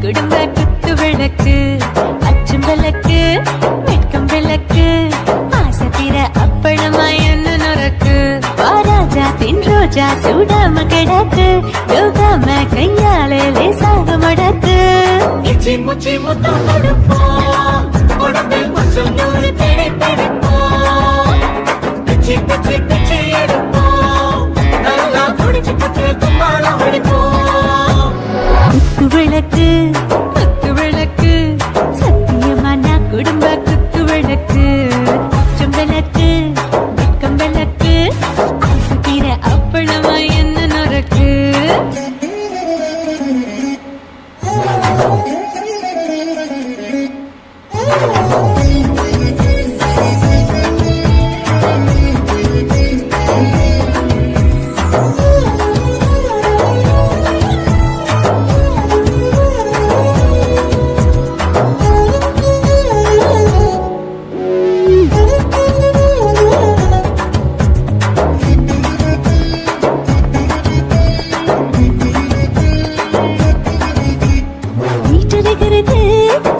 குடும்ப குத்து விளக்கு அச்சும் விளக்கு வெட்கம் விளக்கு ஆசை தீர அப்பளமா என்ன நொறக்கு வாராஜா தின் ரோஜா சூடாம கிடக்கு யோகாம கையாலே லேசாக மடக்கு இச்சி முச்சி முத்தம் கொடுப்போம் உடம்பில் கொஞ்சம் நூறு தேடி பிடிப்போம் பிச்சி பிச்சி பிச்சி எடுப்போம் நல்லா குடிச்சு பத்து தும்பாலம் அடிப்போம் குத்து விளக்கு குத்து விளக்கு சத்தியமான குடும்ப குத்து விளக்கு அச்சம் விளக்கு வெட்கம் விளக்கு ஆசை தீர அப்பளமா என்ன நொறக்கு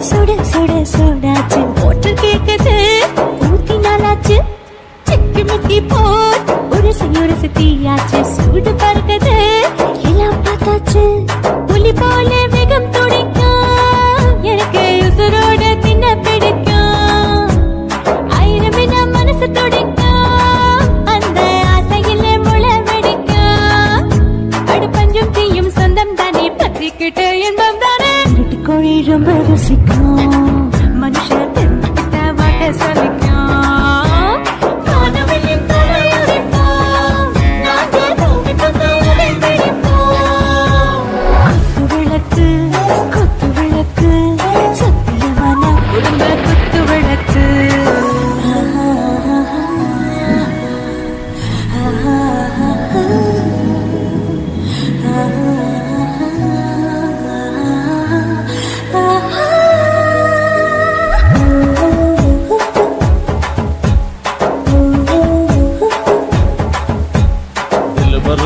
சுட சுட சோடாச்சு மோட்டர் கேக்குது ஊத்தி நாளாச்சு சிக்கி முக்கி போர் ஒரு தீயாச்சு சூடு பறக்குது எல்லாம் பார்த்தாச்சு புலி போல வேகம் துடிக்கும் எனக்கு உசுரோட தின்ன பிடிக்கும் ஆயிரம் என மனசு துடிக்கும் அந்த ஆசையில முளை வெடிக்கும் அடுப்பஞ்சும் தீயும் சொந்தம் தானே பத்திக்கிட்டு இன்பம் தானே கோழி ரொம்ப ருசிக்கும் மனுஷன் தெரிஞ்சுக்கிட்ட வாட்ட சலிக்கும் காணவில்லையும் தலையுடைப்போம் நாங்கள் பூமி தந்த உடை வெடிப்போம் குத்து விளக்கு சத்தியமான குடும்ப குத்து விளக்கு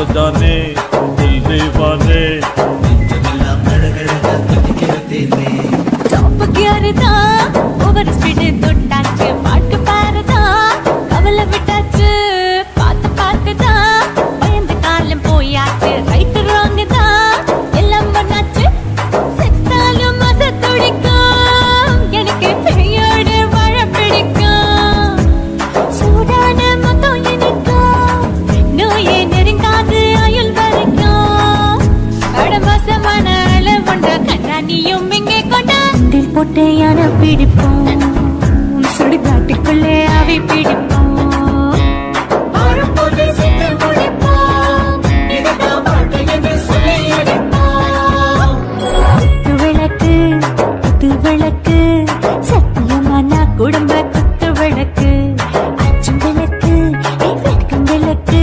जाने दिल दीवाने टॉप गियर दा ओवर स्पीड தொட்டாச்சு பாட்டு பாருதா கவலை விட்டாச்சு பாத்து பாத்துதா பயந்து காலம் போயாச்சு ரைட் ராங் தா எல்லாம் பண்ணாச்சு செத்தாலும் மச துடிக்கும் எனக்கு பெரியோட வாழ பிடிக்கும் சூடான மொத்தம் எனக்கும் நோயே நெருங்காது ஆயுள் வரைக்கும் அடவாசமான அளவுண்ட கண்ணானியும் இங்கே கொண்டா தில் போட்டு யானை பிடிப்போம் சுடுகாட்டுக்குள்ளே அவை பிடிப்போம் குத்து விளக்கு சத்தியமான குடும்ப குத்து விளக்கு அச்சும் விளக்கு வெட்கம் விளக்கு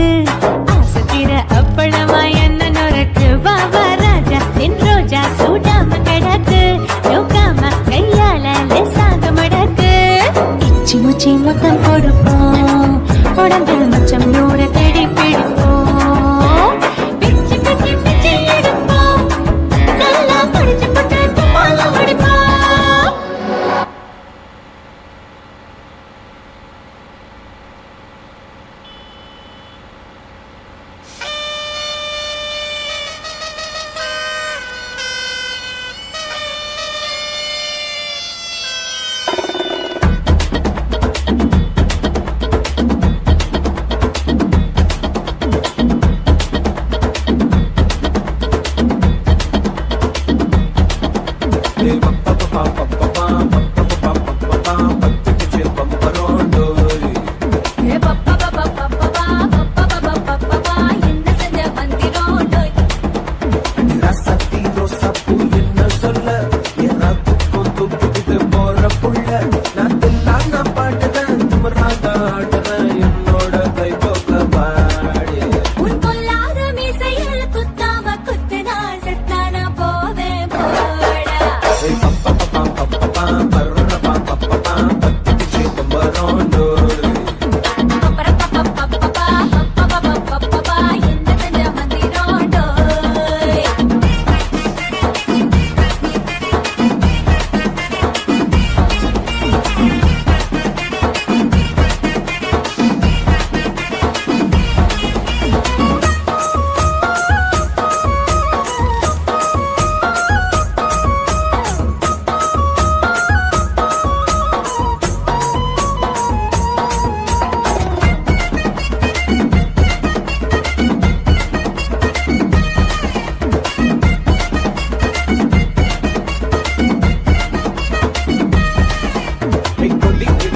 ஆசை தீர அப்பளமா என்ன நொறக்கு வா வா ராஜா தின் ரோஜா சூடாம கிடக்கு யோகாம கையால லேசாக மடக்கு இச்சி முச்சி மொத்தம் கொடுப்போம் உடம்பில் மச்சம் நூறு தேடி பிடிப்போம் பிச்சி பிச்சி பிச்சி எடுப்போம் நல்லா படிச்சு போட்டு தும்பாலம் அடிப்போம்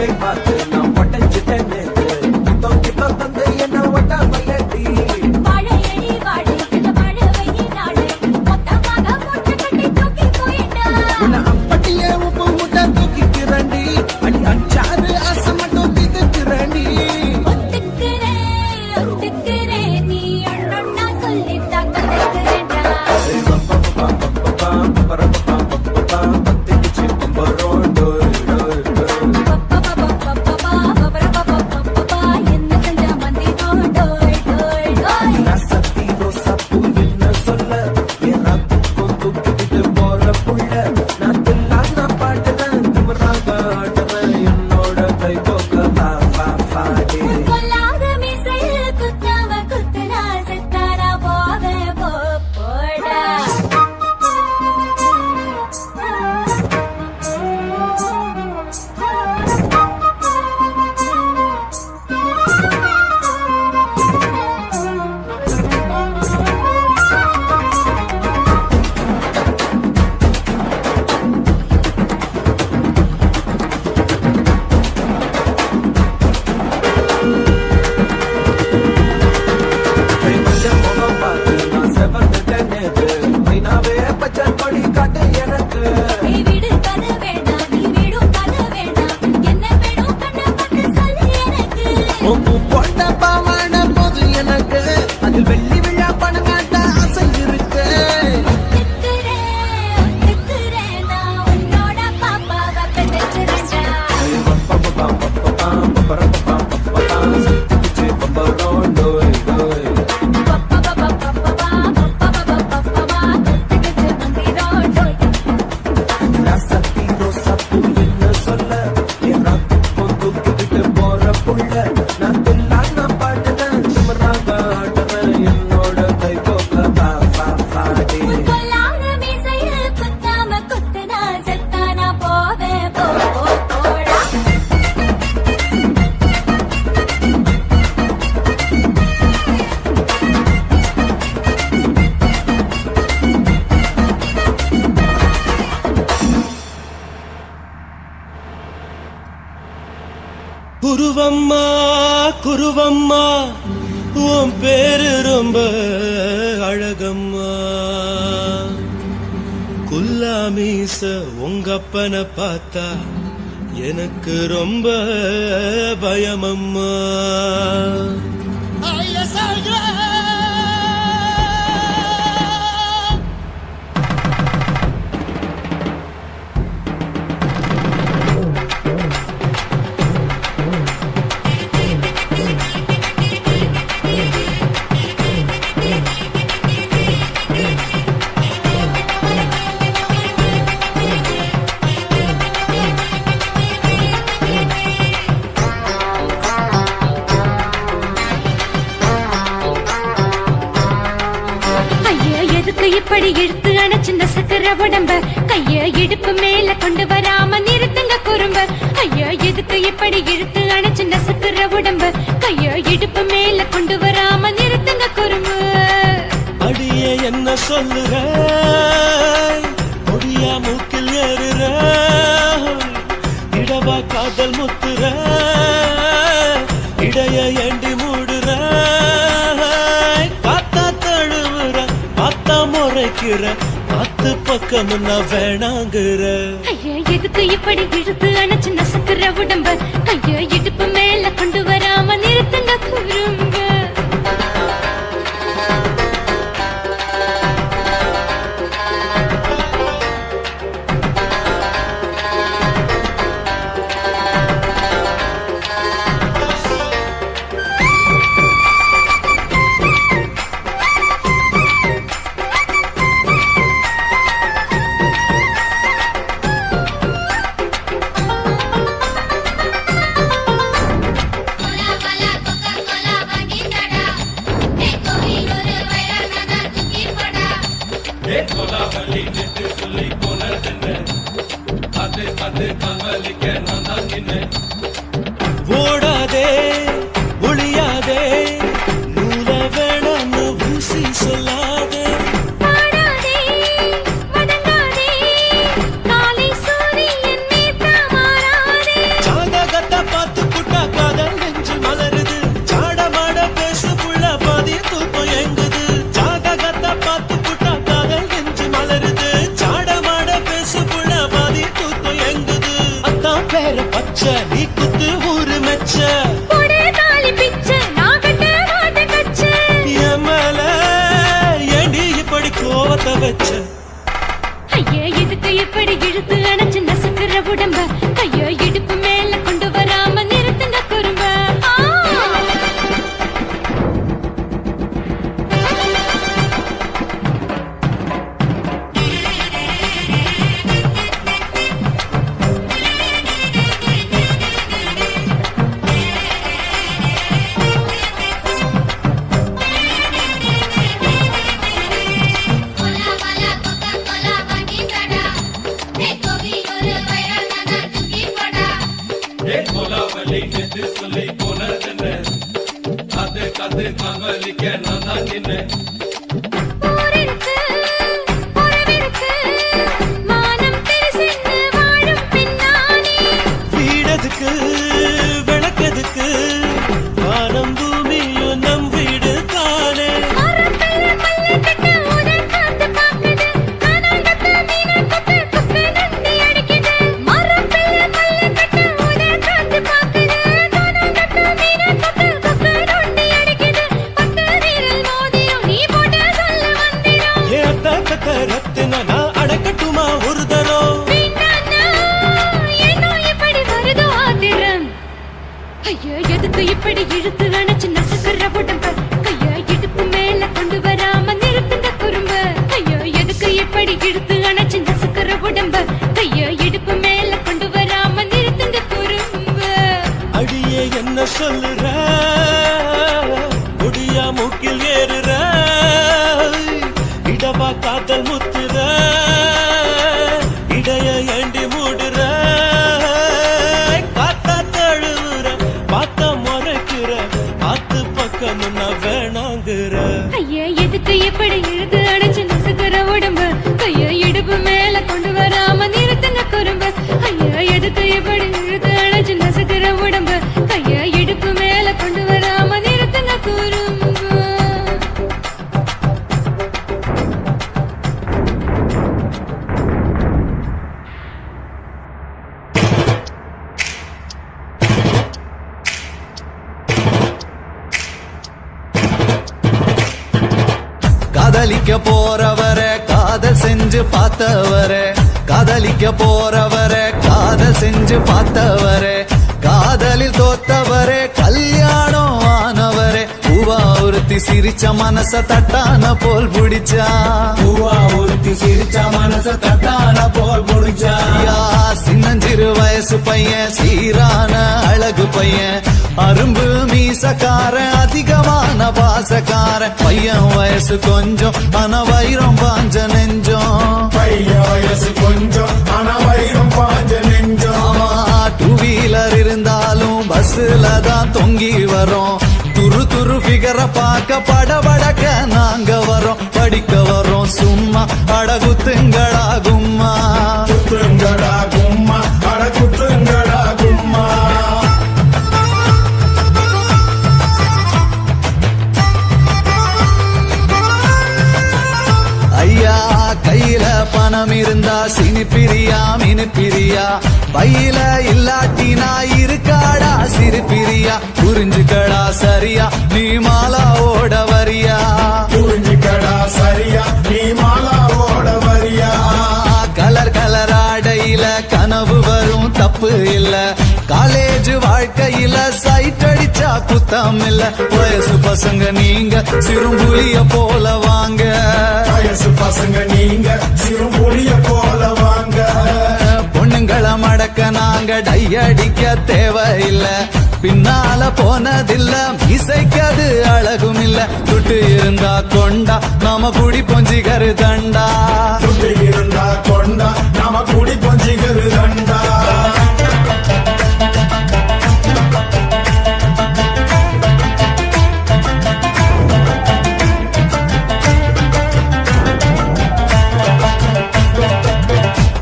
உன்னை பார்த்து நான் பட்டஞ்சிட்டேன் நேத்து. கிட்டோ தந்து என்ன ஒட்டா மல்லடி. வாழையடி வாழை இந்த வாழவையே நாளை மொத்தமாக மூட்டை கட்டி தூக்கி போயிட்டா. உன்னை அப்பட்டியே உப்பு முட்டை தூக்கிக்கிறண்டி. அடி அச்சாறு ஆசை மட்டும் திதுக்கிறண்டி. ஒத்துக்கிறேன் நீ ஒன்னொன்னா சொல்லிட்டா கதைக்கிறேன்டா. பத்திக்குச்சு பம்பரம் டோய் டோய் டோய். என்ன செஞ்சா மந்தி டோய் டோய் டோய். சத்தி ரோசாப்பூ என்ன சொல்ல. என் ராத்துக்கும் தூக்கிட்டு போற புள்ள. நான் தில்லான பாட்டுறேன் திமிராக ஆடுறேன். என்னோட கை போக்க பாடி. கொல்லாத மீசையில் குத்தாம குத்துனா செத்தானா போவே போடா. கை பச்சை முகம் பார்த்து நான் செவந்துட்டேன் நேத்து. மைனாவே பச்சை கொடி காட்டு எனக்கு. நீ விடு கதை வேண்டாம் நீ விடும் கதை வேண்டாம். என்ன வேணும் கண்ணை பார்த்து சொல்லு எனக்கு. உப்பு போட்ட பாவாடை போது எனக்கு. அதில் வெள்ளி விழா பணம் காட்ட ஆசை இருக்கு. ஒத்துக்கிறேன் நான் உன்னோட பாப்பாவை பெற்றேன்டா. சத்திக்குச்சு பம்பரம் டோய் டோய். சத்தி ரோசாப்பூ என்ன சொல்ல. என் ராத்துக்கும் தூக்கிட்டு போற புள்ள. நான் தில்லான பாட்டுறேன் திமிராக ஆடுறேன். என்னோட கை போக்க பாடி. கொல்லாத மீசையில் குத்தாம குத்துனா செத்தானா போவே போடா. குருவம்மா குருவம்மா உன் பேரு ரொம்ப அழகம்மா. குல்லாமீச உங்க அப்பனை பார்த்தா எனக்கு ரொம்ப பயமம்மா. ஐயா எதுக்கு இப்படி இழுத்து அணைச்சிருந்த சக்கர உடம்ப. கைய இடுப்பு மேல கொண்டு வராம நிறுத்துங்க குறும்ப. ஐயா எதுக்கு இப்படி இழுத்து அணைச்சிருந்த சக்கர உடம்ப. கைய இடுப்பு மேல கொண்டு வராம நிறுத்துங்க குறும்பு. அடியே என்ன சொல்லுற முடியா மூக்கில் ஏறுற. இடவா காதல் முத்துற இடைய ஏண்டி மூடுற. காத்தா தழுவுற பார்த்தா முறைக்கிற. பத்து பக்கம் நான் வேணாங்குற. ஐயா எதுக்கு இப்படி இழுத்து அணைச்சிருந்த சக்கர உடம்ப. கைய இடுப்பு மேல கொண்டு வராம நிறுத்துங்க குறும்ப. Hola, hola, வச்ச நீ குத்து ஊரு மெச்ச போடு தாலி பிச்சை நான் கட்ட மாட்டேன் கச்சை. என் மேல ஏண்டி இப்படி கோவத்தை வச்ச ஐயா எதுக்கு இப்படி இழுத்து அணைச்சு நசுக்குற உடம்ப கையோ இடுப்பு மேல கொண்டு வராம நிறுத்துங்க குறும்ப. ஊரிருக்கு, உறவிருக்கு, மானம் பெருசென்று வாழும் பெண்ணானே. வீடதுக்கு விளக்கதுக்கு வானம் பூமியும் நம் வீடு தானே மரத்துல மல்லு கட்டு உதன் காத்து பாக்குது. கனகத்து மீனக்கத்து குக்கு நந்தி அடிக்குது. மரத்துல மல்லு கட்டு உதன் காத்து பாக்குது. கனகத்து மீனக்கத்து குக்கு நந்தி அடிக்குது. பத்து வீரல் மோதியும் நீ போட்ட சொல்ல வந்திடும். ஏ அத்த ரத்தின நான் அடக்கட்டுமா ஒரு தரம் வேண்டாண்ணா, ஏனோ இப்படி வருதோ ஆத்திரம். ஐயோ எதுக்கு இப்படி இழுத்து அணைச்சு நசுக்குற உடம்ப கையா இடுப்பு மேல கொண்டு வராம நிறுத்துங்க குறும்ப. ஐயோ எதுக்கு இப்படி இழுத்து அணைச்சு நசுக்குற உடம்ப கையா இடுப்பு மேல கொண்டு வராம நிறுத்துங்க குறும்ப. அடியே என்ன சொல்லுற முடியா மூக்கில் ஏறுற இடவா காதல் முத்துற இடைய ஏண்டி மூடுற காத்தா தழுவுற பார்த்த முறைக்கிற ஆத்து பக்கம் நான் வேணாங்குற ஐயா எதுக்கு இப்படி இழுத்து அணைச்சு நசுக்குற உடம்ப கையா இடுப்பு மேல கொண்டு வராம நிறுத்துங்க குறும்ப. ஐயா எதுக்கு இப்படி இழுத்து அணைச்சு நசுக்குற உடம்ப கையா இடுப்பு மேல கொண்டு வராம நிறுத்துங்க குறும்ப. காதலிக்க போறவரை காதல் செஞ்சு பார்த்தவரே காதலிக்க போறவரை காதல் செஞ்சு பார்த்தவரே காதலில் தோத்தவரே கல்யாணம் ஆனவரே பூவா ஒருத்தி சிரிச்ச மனச தட்டான போல் பிடிச்சா பூவா ஒருத்தி சிரிச்ச மனச தட்டான போல் முடிச்சா ஐயா, சின்னஞ்சிறு வயசு பையன் சீரான அழகு பையன் அரும்பு மீசக்காரன் அதிகமான பாசக்காரன் பையன் வயசு கொஞ்சம் ஆனா வைரம் பாஞ்ச நெஞ்சம் பையன் வயசு கொஞ்சம் ஆனா வைரம் பாஞ்ச நெஞ்சம் டூ வீலர் இருந்தாலும் பஸ்ல தான் தொங்கி வரோம் துரு துரு ஃபிகரை பார்க்க படபடக்க நாங்க வரோம் படிக்க வரோம் சும்மா அடகுத்துங்களா கும்மா குத்துங்கடா கும்மா அட குத்துங்கடா கும்மா ஐயா கையில பணம் இருந்தா சினிப்பிரியா மினிப்பிரியா பையில இல்லாட்டினா இருக்காடா சிரிப்பிரியா புரிஞ்சுக்கடா சரியா நீ மாலா ஓட வரியா புரிஞ்சுக்கடா சரியா நீ மாலா ஓட வரியா கலர் கலர் ஆடையில கனவு வரும் தப்பு இல்ல காலேஜ் வாழ்க்கையில சைட் அடிச்சா குத்தம் இல்ல வயசு பசங்க நீங்க சிறும்புலிய போல வாங்க வயசு பசங்க நீங்க சிறுபுலிய போல வாங்க பொண்ணுங்களை மடக்க நாங்க டை அடிக்க தேவையில்ல பின்னால போனதில்ல இசைக்கது அழகும் இல்ல துட்டு இருந்தா கொண்டா நாம குடி பொஞ்சிகரு தண்டா துட்டு இருந்தா கொண்டா நாம குடி பொஞ்சிகரு தண்டா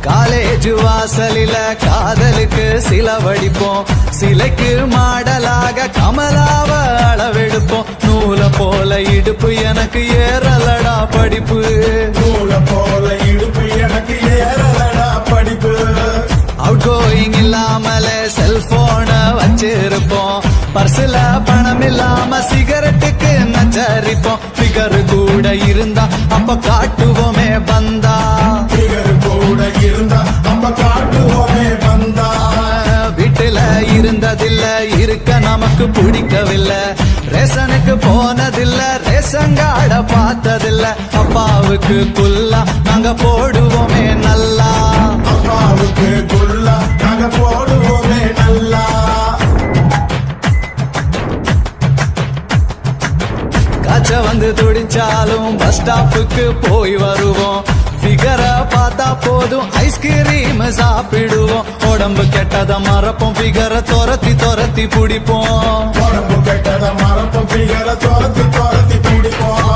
காலேஜ் வாசலில காதலுக்கு சிலவடிப்போம் சிலைக்கு மாடலாக கமலாவ அளவெடுப்போம் நூலை போல இடுப்பு எனக்கு ஏறலடா படிப்பு நூலை போல இடுப்பு எனக்கு ஏறலடா படிப்பு அவுட் கோயிங் இல்லாமல செல்போன வச்சிருப்போம் பர்சுல பணம் இல்லாம சிகரெட்டுக்கு நச்சரிப்போம் ஃபிகர் கூட இருந்தா அப்ப காட்டுவோமே பந்தா கூட இருந்தா அப்ப காட்டுவோமே வந்தா வீட்டுல இருந்ததில்ல இருக்க நமக்கு பிடிக்கவில்லை ரேஷனுக்கு போனதில்ல ரேஷன் கார்ட பார்த்ததில்ல அப்பாவுக்கு குல்லா நாங்க போடுவோமே நல்லா அப்பாவுக்கு குல்லா நாங்க போடுவோமே நல்லா காய்ச்ச வந்து துடிச்சாலும் பஸ் ஸ்டாப்புக்கு போய் வருவோம் ஃபிகரை பார்த்தா போதும் ஐஸ்கிரீம் சாப்பிடுவோம் உடம்பு கெட்டத மறப்போம் ஃபிகரை துரத்தி துரத்தி பிடிப்போம் உடம்பு கெட்டத மறப்போம் ஃபிகரை துரத்தி துரத்தி பிடிப்போம்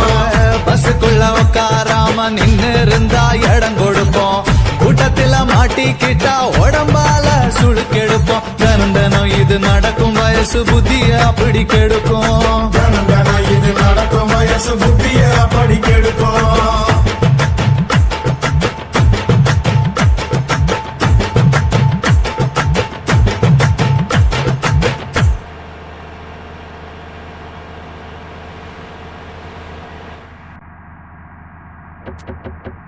பஸ்ஸுக்குள்ள உட்காராம நின்னு இருந்தா இடம் கொடுப்போம் கூட்டத்தில மாட்டிக்கிட்டா உடம்பால சுடுக்கெடுப்போம் தினம் தினம் இது நடக்கும் வயசு புத்திய அப்படி கெடுக்கும் தினம் தினம் இது நடக்கும் வயசு புத்திய அப்படி கெடுக்கும் Thank you.